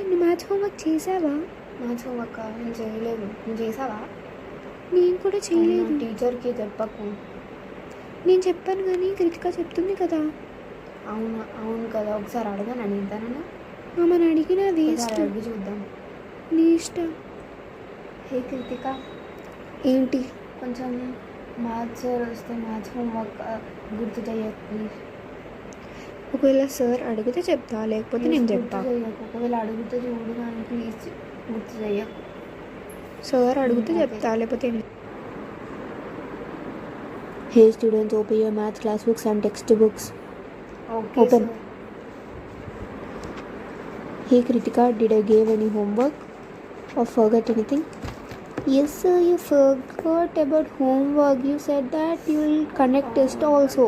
నువ్వు maths homework చేసావా? Maths homework నేను చేయలేదు. నువ్వు చేసావా? నేను కూడా చేయలేదు. టీచర్కి చెప్పకు. నేను చెప్పాను కానీ కృతిక చెప్తుంది కదా. అవును కదా, ఒకసారి అడగను అడిగితాను. ఆమెను అడిగిన వేస్ట్. అడిగి చూద్దాం. నీ ఇష్టం. హే కృతిక, ఏంటి? కొంచెం మ్యాథ్స్ సార్ వస్తే మ్యాథ్స్ హోంవర్క్ గుర్తు చేయకు ప్లీజ్. ఒకవేళ సార్ అడిగితే చెప్తా, లేకపోతే నేను చెప్తా. ఒకవేళ అడిగితే చూడు కానీ ప్లీజ్ గుర్తు చేయకు. సార్ అడిగితే చెప్తా, లేకపోతే Hey students, open your math class books and textbooks. Okay, Open. sir. Hey Kritika, did I give any homework or forget anything? Yes sir, you forgot about homework. You said that you will conduct test also.